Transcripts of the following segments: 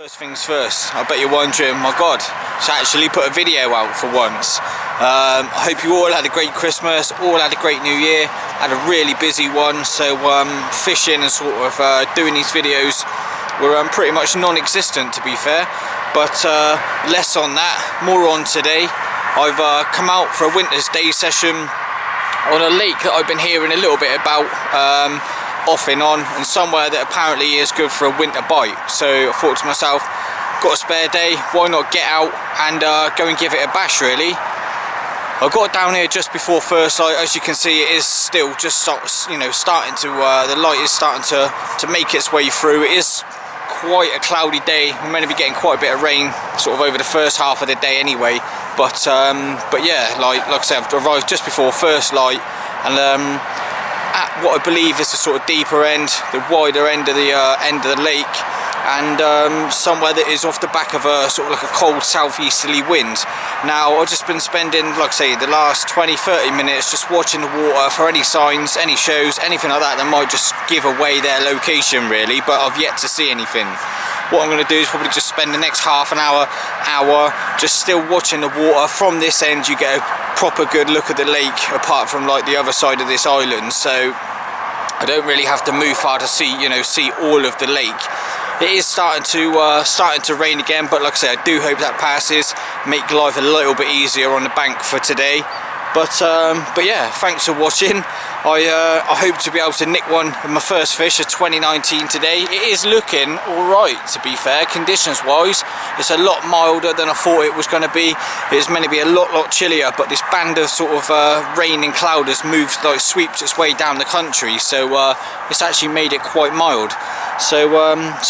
First things first, I bet you're wondering, my God, to actually put a video out for once. I hope you all had a great Christmas, all had a great New Year, had a really busy one, so fishing and sort of doing these videos were pretty much non-existent, to be fair, but less on that, more on today. I've come out for a winter's day session on a lake that I've been hearing a little bit about, off and on, and somewhere that apparently is good for a winter bite. So I thought to myself, got a spare day, why not get out and go and give it a bash really. I got down here just before first light. As you can see, it is still just starting to the light is starting to make its way through. It is quite a cloudy day. We're meant to be getting quite a bit of rain sort of over the first half of the day anyway, but yeah, like I said, I've arrived just before first light, and at what I believe is the sort of deeper end, the wider end of the lake, and somewhere that is off the back of a sort of like a cold southeasterly wind. Now I've just been spending, like I say, the last 20-30 minutes just watching the water for any signs, any shows, anything like that that might just give away their location really, but I've yet to see anything. What I'm going to do is probably just spend the next half an hour just still watching the water. From this end you get a proper good look at the lake, apart from like the other side of this island, so I don't really have to move far to see all of the lake. It is starting to rain again, but like I say, I do hope that passes, make life a little bit easier on the bank for today. But yeah, thanks for watching. I hope to be able to nick one of my first fish of 2019 today. It is looking alright, to be fair, conditions wise. It's a lot milder than I thought it was going to be. It's meant to be a lot chillier, but this band of sort of rain and cloud has moved, like sweeps its way down the country, so it's actually made it quite mild. So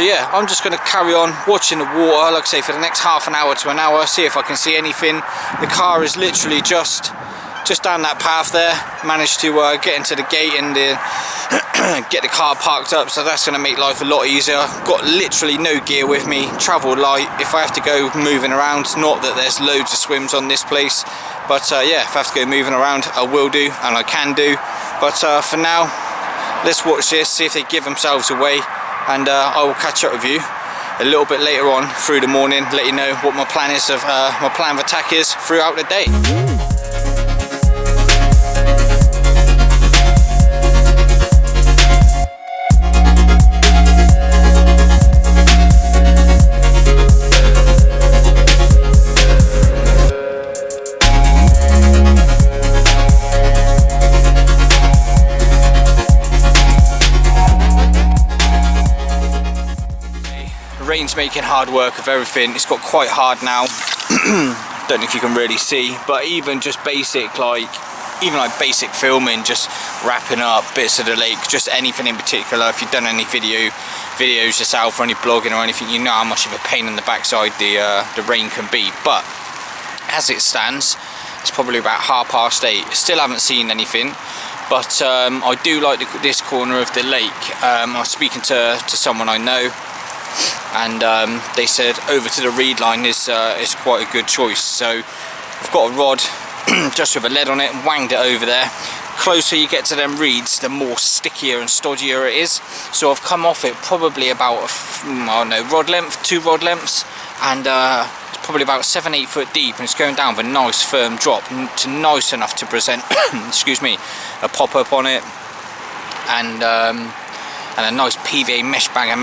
yeah, I'm just going to carry on watching the water, like I say, for the next half an hour to an hour, see if I can see anything. The car is literally just down that path there. Managed to get into the gate and get the car parked up, so that's going to make life a lot easier. Got literally no gear with me, travel light. If I have to go moving around, not that there's loads of swims on this place, but yeah, if I have to go moving around, I will do, and I can do. But for now, let's watch this, see if they give themselves away, and I will catch up with you a little bit later on through the morning, let you know what my plan is of my plan of attack is throughout the day. Rain's making hard work of everything. It's got quite hard now. Don't know if you can really see, but even just basic basic filming, just wrapping up bits of the lake, just anything in particular. If you've done any videos yourself or any blogging or anything, you know how much of a pain in the backside the rain can be. But as it stands, it's probably about 8:30. Still haven't seen anything, but I do like this corner of the lake. I was speaking to someone I know, and they said over to the reed line is quite a good choice. So I've got a rod just with a lead on it and wanged it over there. Closer you get to them reeds, the more stickier and stodgier it is. So I've come off it probably about I don't know, 2 rod lengths, and it's probably about 7-8 foot deep, and it's going down with a nice firm drop, to nice enough to present excuse me, a pop-up on it, and a nice PVA mesh bag of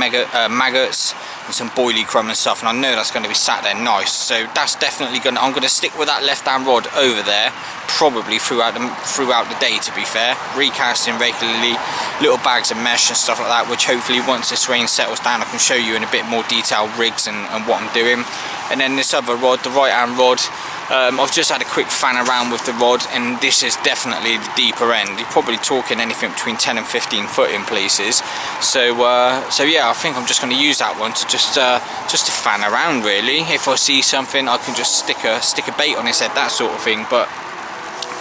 maggots and some boilie crumb and stuff, and I know that's going to be sat there nice. So that's definitely I'm going to stick with that left hand rod over there probably throughout the day, to be fair, recasting regularly, little bags of mesh and stuff like that, which hopefully once this rain settles down I can show you in a bit more detail rigs and what I'm doing. And then this other rod, the right hand rod, I've just had a quick fan around with the rod, and this is definitely the deeper end. You're probably talking anything between 10 and 15 foot in places. So yeah, I think I'm just going to use that one to just to fan around really. If I see something, I can just stick a bait on its head, that sort of thing. But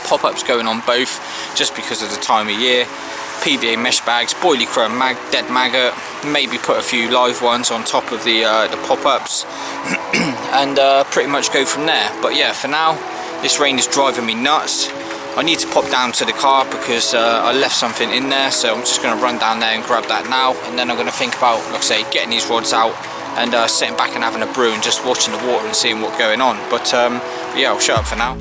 pop-ups going on both, just because of the time of year. PVA mesh bags, boilychrome dead maggot, maybe put a few live ones on top of the pop-ups, and pretty much go from there. But yeah, for now, this rain is driving me nuts. I need to pop down to the car because I left something in there, so I'm just going to run down there and grab that now, and then I'm going to think about, like I say, getting these rods out and sitting back and having a brew and just watching the water and seeing what's going on. But yeah, I'll shut up for now.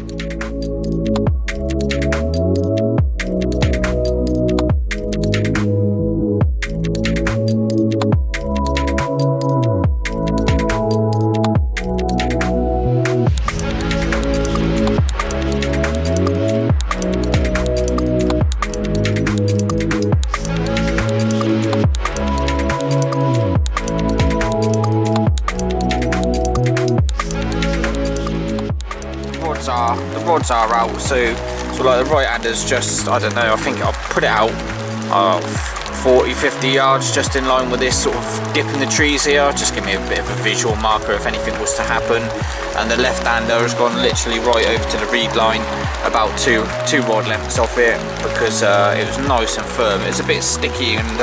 The rods are out, so like the right hander's just, I don't know, I think I'll put it out 40-50 yards just in line with this sort of dip in the trees here, just give me a bit of a visual marker if anything was to happen. And the left hander has gone literally right over to the reed line, about two rod lengths off it, because it was nice and firm. It's a bit sticky and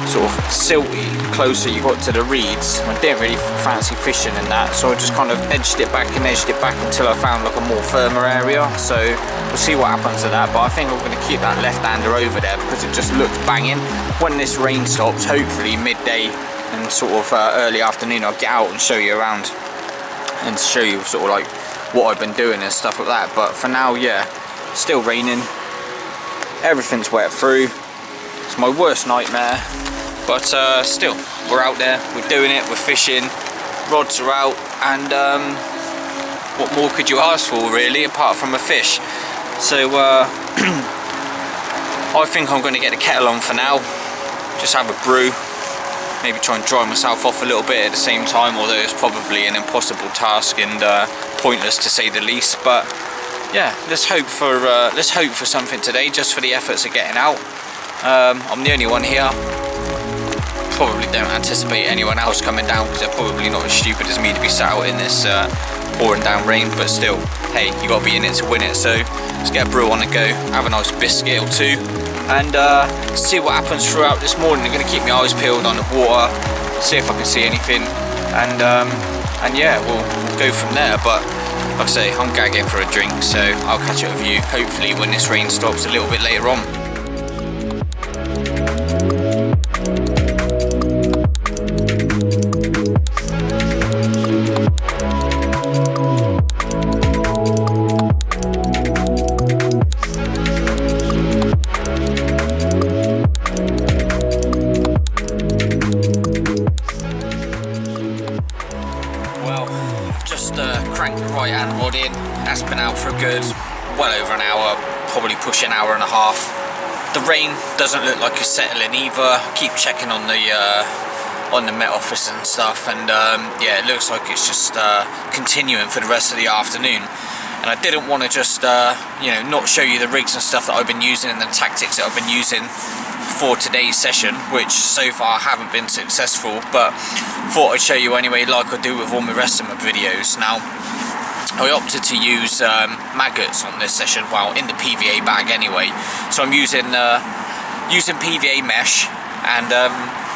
sort of silty closer you got to the reeds. I didn't really fancy fishing in that, so I just kind of edged it back until I found like a more firmer area. So we'll see what happens to that, but I think I'm going to keep that left hander over there because it just looks banging. When this rain stops, hopefully midday and sort of early afternoon, I'll get out and show you around and show you sort of like what I've been doing and stuff like that. But for now, yeah, still raining, everything's wet through. It's my worst nightmare. But still, we're out there, we're doing it, we're fishing, rods are out, and what more could you ask for really, apart from a fish? So I think I'm going to get the kettle on for now, just have a brew, maybe try and dry myself off a little bit at the same time, although it's probably an impossible task and pointless to say the least. But yeah, let's hope for something today, just for the efforts of getting out. I'm the only one here. Probably don't anticipate anyone else coming down because they're probably not as stupid as me to be sat out in this pouring down rain. But still, hey, you got to be in it to win it. So let's get a brew on the go, have a nice biscuit or two, and see what happens throughout this morning. I'm going to keep my eyes peeled on the water, see if I can see anything, and yeah, we'll go from there. But like I say, I'm gagging for a drink, so I'll catch up with you hopefully when this rain stops a little bit later on. Cranked the right hand rod in. That's been out for a good well over an hour, probably pushing an hour and a half. The rain doesn't look like it's settling either. Keep checking on the Met Office and stuff, and yeah, it looks like it's just continuing for the rest of the afternoon. And I didn't want to just you know, not show you the rigs and stuff that I've been using and the tactics that I've been using for today's session, which so far haven't been successful, but thought I'd show you anyway, like I do with all my rest of my videos. Now, I opted to use maggots on this session, well, in the PVA bag anyway. So I'm using PVA mesh, and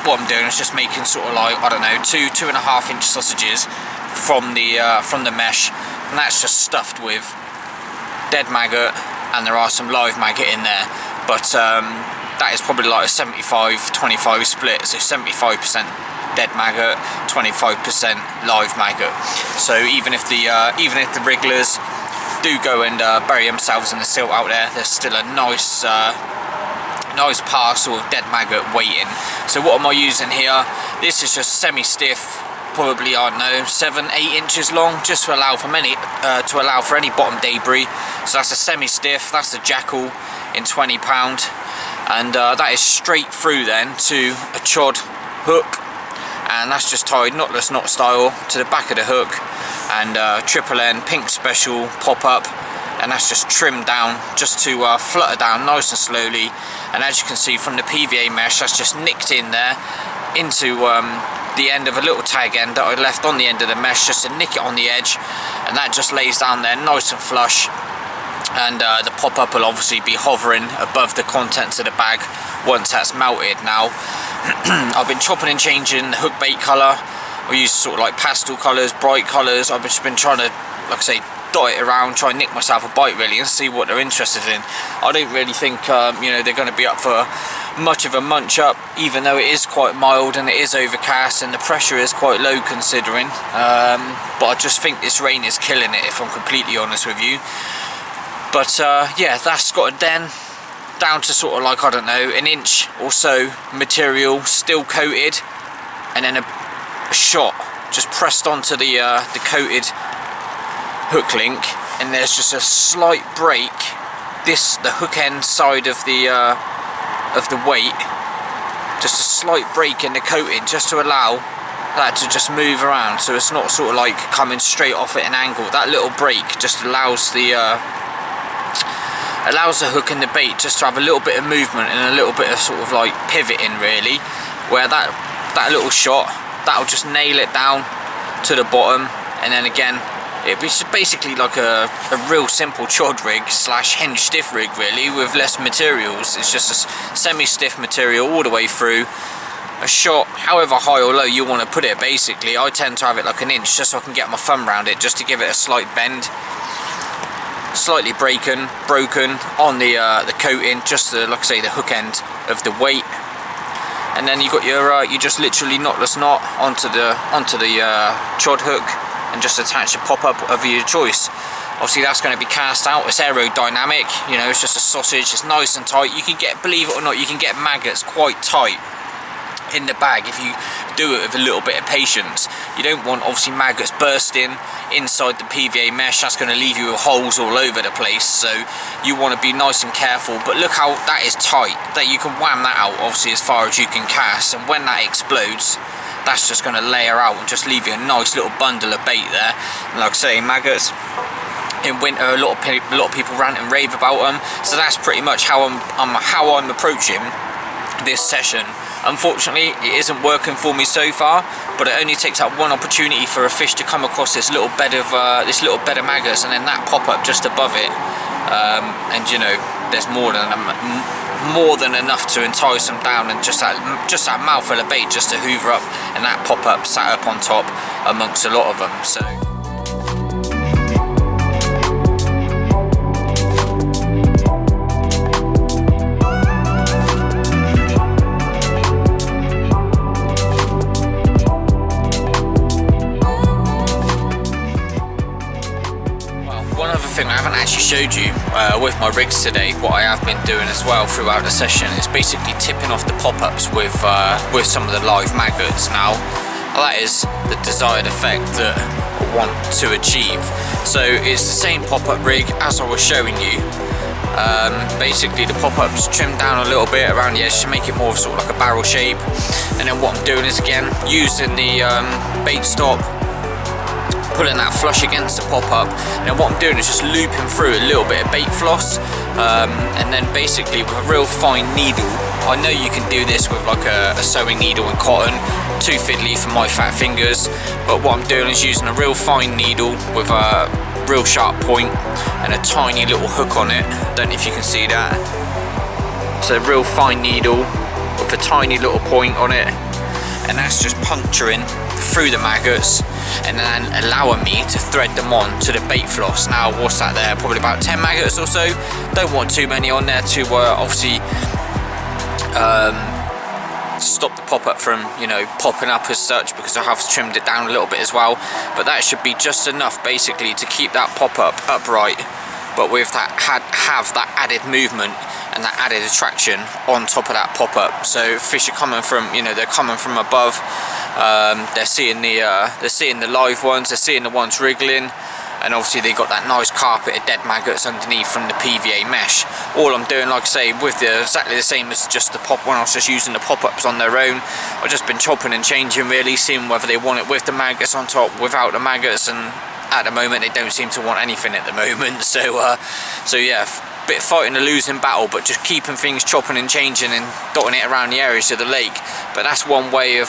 what I'm doing is just making sort of like, I don't know, 2.5 inch sausages from the mesh, and that's just stuffed with dead maggot, and there are some live maggot in there, but that is probably like a 75-25 split, so 75% dead maggot, 25% live maggot. So even if the wrigglers do go and bury themselves in the silt out there, there's still a nice parcel of dead maggot waiting. So what am I using here? This is just semi-stiff, probably, I don't know, 7-8 inches long, just to allow for any bottom debris. So that's a semi-stiff, that's the Jackal in 20 pound. And that is straight through then to a chod hook, and that's just tied knotless knot style to the back of the hook, and triple N pink special pop up, and that's just trimmed down just to flutter down nice and slowly. And as you can see from the PVA mesh, that's just nicked in there into the end of a little tag end that I left on the end of the mesh just to nick it on the edge, and that just lays down there nice and flush. and the pop-up will obviously be hovering above the contents of the bag once that's melted. Now I've been chopping and changing the hook bait colour. I use sort of like pastel colours, bright colours. I've just been trying to, like I say, dot it around, try and nick myself a bite really and see what they're interested in. I don't really think you know, they're going to be up for much of a munch up, even though it is quite mild and it is overcast and the pressure is quite low considering, but I just think this rain is killing it, if I'm completely honest with you. But yeah, that's got a den down to sort of like, I don't know, an inch or so material still coated, and then a shot just pressed onto the coated hook link, and there's just a slight break, the hook end side of the weight, just a slight break in the coating, just to allow that to just move around, so it's not sort of like coming straight off at an angle. That little break just allows the hook and the bait just to have a little bit of movement and a little bit of sort of like pivoting really, where that little shot, that'll just nail it down to the bottom. And then again, it'd be basically like a real simple chod rig slash hinge stiff rig really, with less materials. It's just a semi-stiff material all the way through, a shot however high or low you want to put it. Basically I tend to have it like an inch, just so I can get my thumb around it, just to give it a slight bend, slightly broken on the coating, just the, like I say, the hook end of the weight. And then you got your you just literally knotless knot onto the chod hook, and just attach a pop-up of your choice. Obviously that's going to be cast out, it's aerodynamic, you know, it's just a sausage, it's nice and tight. You can get, believe it or not, you can get maggots quite tight in the bag if you do it with a little bit of patience. You don't want obviously maggots bursting inside the PVA mesh, that's going to leave you with holes all over the place, so you want to be nice and careful. But look how that is tight, that you can wham that out obviously as far as you can cast, and when that explodes, that's just going to layer out and just leave you a nice little bundle of bait there. And like I say, maggots in winter, a lot of people rant and rave about them, so that's pretty much how I'm approaching this session. Unfortunately it isn't working for me so far, but it only takes that one opportunity for a fish to come across this little bed of maggots, and then that pop up just above it, and you know, there's more than enough to entice them down, and just that mouthful of bait just to hoover up, and that pop up sat up on top amongst a lot of them. So I haven't actually showed you with my rigs today, what I have been doing as well throughout the session is basically tipping off the pop-ups with some of the live maggots. Now that is the desired effect that I want to achieve. So it's the same pop-up rig as I was showing you. Basically the pop-ups trimmed down a little bit around the edge to make it more sort of like a barrel shape, and then what I'm doing is again using the bait stop, pulling that flush against the pop-up, and then what I'm doing is just looping through a little bit of bait floss, and then basically with a real fine needle. I know you can do this with like a sewing needle and cotton, too fiddly for my fat fingers, but what I'm doing is using a real fine needle with a real sharp point and a tiny little hook on it. Don't know if you can see that. So a real fine needle with a tiny little point on it, and that's just puncturing through the maggots and then allowing me to thread them on to the bait floss. Now what's that there, probably about 10 maggots or so. Don't want too many on there to obviously stop the pop-up from, you know, popping up as such, because I have trimmed it down a little bit as well. But that should be just enough basically to keep that pop-up upright, but with that have that added movement and that added attraction on top of that pop-up. So fish are coming from, you know, they're coming from above, they're seeing the live ones, they're seeing the ones wriggling, and obviously they got that nice carpet of dead maggots underneath from the PVA mesh. All I'm doing, like I say, with exactly the same as just the pop when I was just using the pop-ups on their own. I've just been chopping and changing really, seeing whether they want it with the maggots on top, without the maggots, and at the moment they don't seem to want anything at the moment. So yeah, bit fighting a losing battle, but just keeping things chopping and changing and dotting it around the areas of the lake. But that's one way of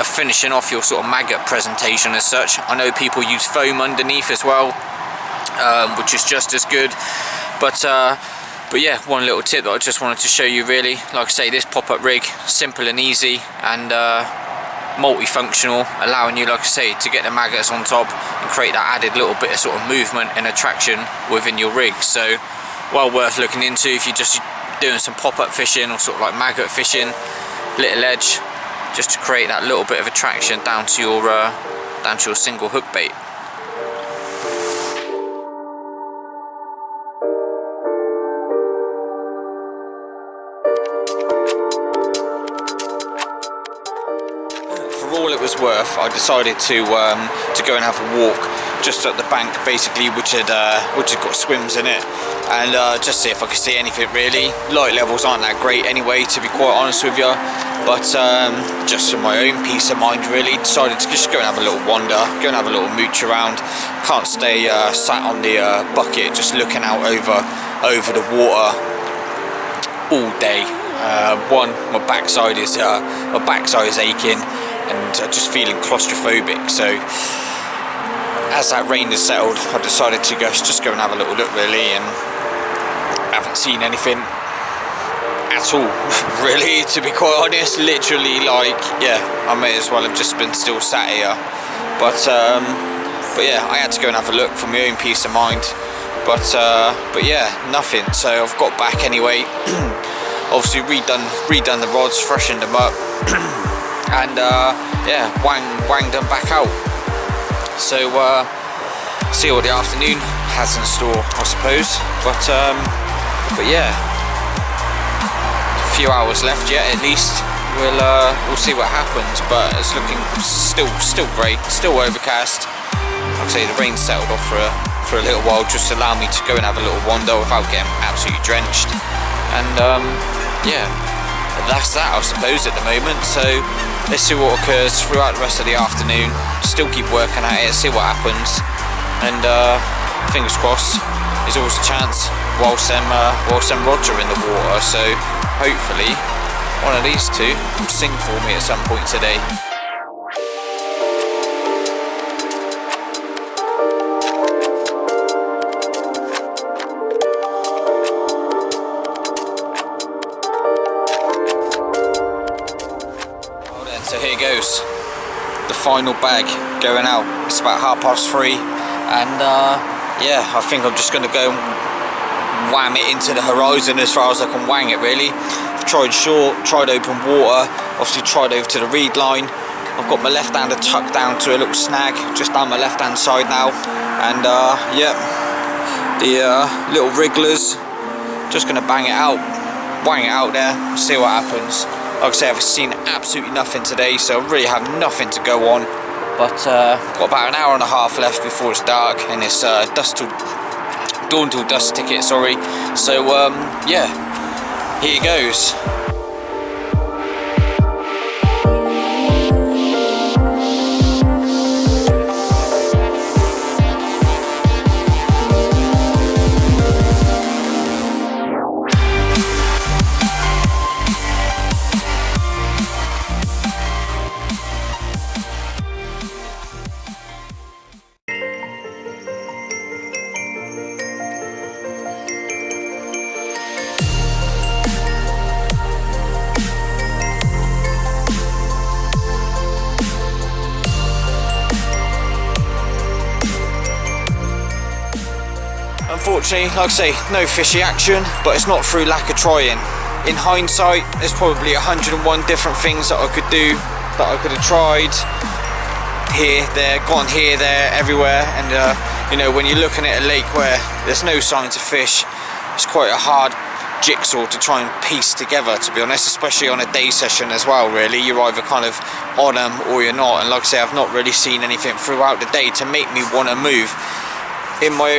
finishing off your sort of maggot presentation as such. I know people use foam underneath as well, which is just as good. But yeah, one little tip that I just wanted to show you really. Like I say, this pop-up rig, simple and easy, and multifunctional, allowing you, like I say, to get the maggots on top and create that added little bit of sort of movement and attraction within your rig. So well worth looking into if you're just doing some pop-up fishing or sort of like maggot fishing, little edge, just to create that little bit of attraction down to your single hook bait. For all it was worth, I decided to go and have a walk just at the bank, basically, which had got swims in it, and just see if I could see anything really. Light levels aren't that great anyway, to be quite honest with you, but just for my own peace of mind really, decided to just go and have a little wander, go and have a little mooch around. Can't stay sat on the bucket just looking out over the water all day. One, my backside is aching and just feeling claustrophobic, so as that rain has settled, I decided to just go and have a little look really, and I haven't seen anything at all really, to be quite honest. Literally, like, yeah, I may as well have just been still sat here, but yeah, I had to go and have a look for my own peace of mind, but yeah, nothing. So I've got back anyway. Obviously redone the rods, freshened them up, and yeah, wanged them back out. So see what the afternoon has in store, I suppose. But yeah, a few hours left yet at least. We'll see what happens. But it's looking still great, still overcast. Like I say, the rain settled off for a little while, just to allow me to go and have a little wander without getting absolutely drenched. And yeah, that's that, I suppose, at the moment. So let's see what occurs throughout the rest of the afternoon. Still keep working at it, see what happens, and fingers crossed, there's always a chance whilst them rods are in the water. So hopefully one of these two will sing for me at some point today. So here goes, the final bag going out. It's about 3:30, and yeah, I think I'm just going to go and wham it into the horizon as far as I can wang it really. I've tried short, tried open water, obviously tried over to the reed line. I've got my left hander tucked down to a little snag just down my left hand side now, and yeah, the little wrigglers, just going to bang it out, wang it out there, see what happens. Like I say, I've seen absolutely nothing today, so I really have nothing to go on. But got about an hour and a half left before it's dark, and it's dawn till dusk ticket, sorry. So yeah, here goes. Unfortunately, like I say, no fishy action, but it's not through lack of trying. In hindsight, there's probably 101 different things that I could do, that I could have tried here, there, gone here, there, everywhere. And you know, when you're looking at a lake where there's no signs of fish, it's quite a hard jigsaw to try and piece together, to be honest, especially on a day session as well. Really, you're either kind of on them or you're not, and like I say, I've not really seen anything throughout the day to make me want to move. In my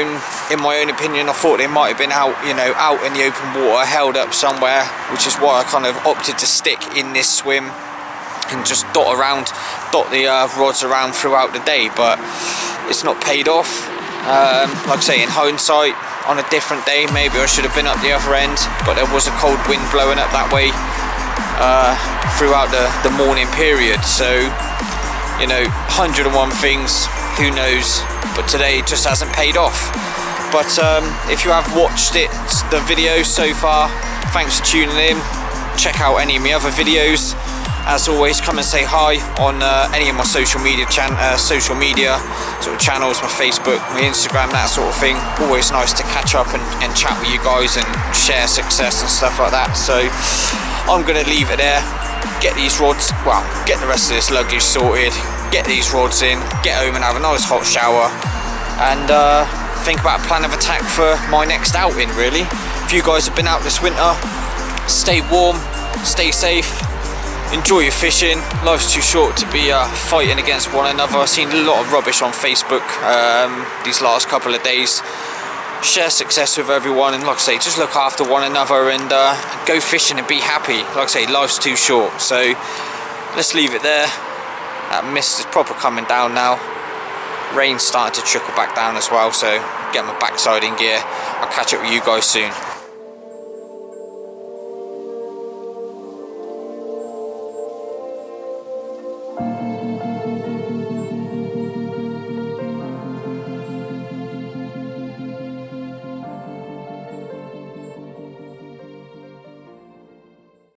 own opinion, I thought they might have been out, you know, out in the open water, held up somewhere, which is why I kind of opted to stick in this swim and just dot the rods around throughout the day. But it's not paid off. Like I say, in hindsight, on a different day, maybe I should have been up the other end, but there was a cold wind blowing up that way throughout the morning period. So, you know, 101 things, who knows, but today it just hasn't paid off. But if you have watched the video so far, thanks for tuning in. Check out any of my other videos. As always, come and say hi on any of my social media sort of channels, my Facebook, my Instagram, that sort of thing. Always nice to catch up and chat with you guys and share success and stuff like that. So I'm going to leave it there. Get these rods, well, get the rest of this luggage sorted, get these rods in, get home and have a nice hot shower, and think about a plan of attack for my next outing, really. If you guys have been out this winter, stay warm, stay safe, enjoy your fishing. Life's too short to be fighting against one another. I've seen a lot of rubbish on Facebook these last couple of days. Share success with everyone, and like I say, just look after one another and go fishing and be happy. Like I say, life's too short. So let's leave it there. That mist is proper coming down now. Rain's starting to trickle back down as well, so get my backside in gear. I'll catch up with you guys soon.